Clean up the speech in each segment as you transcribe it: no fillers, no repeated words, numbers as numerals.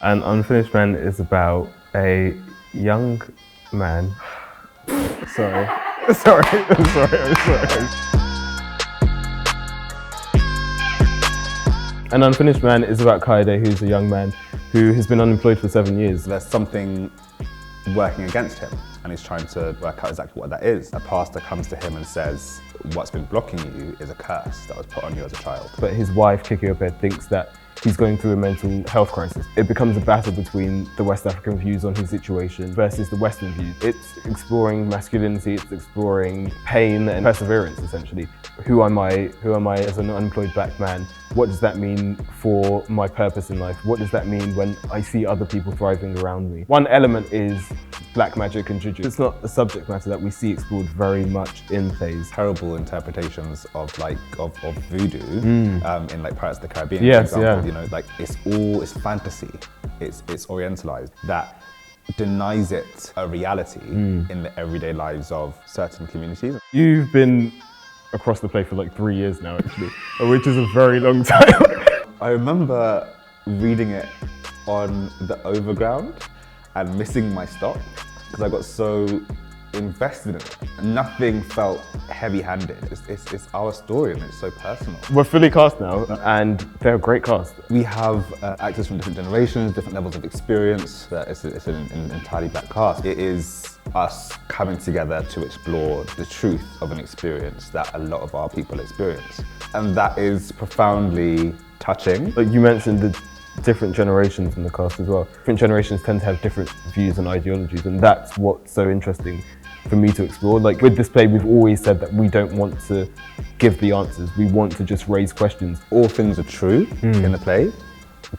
An Unfinished Man is about a young man. Sorry. I'm sorry. An Unfinished Man is about Kaede, who's a young man who has been unemployed for 7 years. There's something working against him, and he's trying to work out exactly what that is. A pastor comes to him and says, what's been blocking you is a curse that was put on you as a child. But his wife, Kiki Oped, thinks that he's going through a mental health crisis. It becomes a battle between the West African views on his situation versus the Western views. It's exploring masculinity, it's exploring pain and perseverance, essentially. Who am I as an unemployed black man? What does that mean for my purpose in life? What does that mean when I see other people thriving around me? One element is black magic and juju. It's not a subject matter that we see explored very much in plays. Terrible interpretations of voodoo in like Pirates of the Caribbean, Yes, for example. yeah. You know, like it's fantasy, it's orientalized, that denies it a reality in the everyday lives of certain communities. You've been across the play for like 3 years now, actually, which is a very long time. I remember reading it on the overground and missing my stop because I got so invested in it. Nothing felt heavy-handed. It's our story and it's so personal. We're fully cast now, and they're a great cast. We have actors from different generations, different levels of experience. It's an entirely black cast. It is us coming together to explore the truth of an experience that a lot of our people experience. And that is profoundly touching. Like you mentioned the different generations in the cast as well. Different generations tend to have different views and ideologies, and that's what's so interesting for me to explore. Like with this play, we've always said that we don't want to give the answers. We want to just raise questions. All things are true in the play,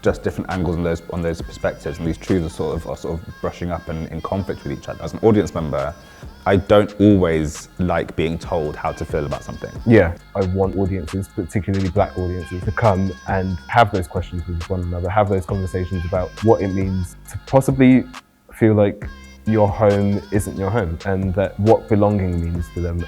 just different angles on those perspectives, and these truths are sort of brushing up and in conflict with each other. As an audience member, I don't always like being told how to feel about something. Yeah, I want audiences, particularly black audiences, to come and have those questions with one another, have those conversations about what it means to possibly feel like your home isn't your home, and that what belonging means to them,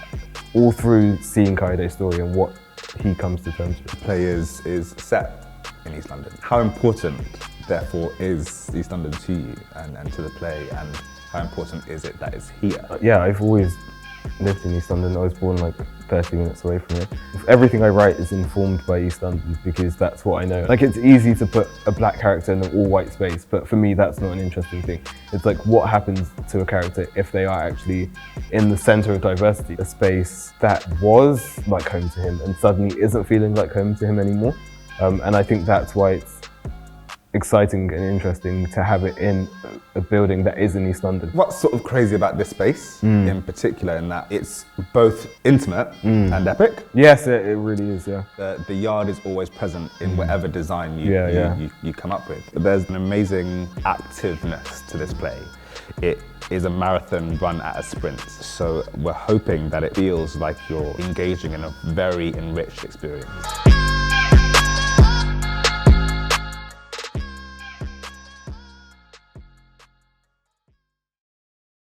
all through seeing Kaede's story and what he comes to terms with. The play is set in East London. How important, therefore, is East London to you and to the play, and how important is it that it's here? Yeah, I've always lived in East London. I was born like 30 minutes away from it. Everything I write is informed by East London because that's what I know. Like, it's easy to put a black character in an all-white space, but for me that's not an interesting thing. It's like, what happens to a character if they are actually in the center of diversity, a space that was like home to him and suddenly isn't feeling like home to him anymore. And I think that's why it's exciting and interesting to have it in a building that is in East London. What's sort of crazy about this space in particular, in that it's both intimate and epic? Yes, it really is, yeah. The yard is always present in whatever design you come up with. There's an amazing activeness to this play. It is a marathon run at a sprint, so we're hoping that it feels like you're engaging in a very enriched experience.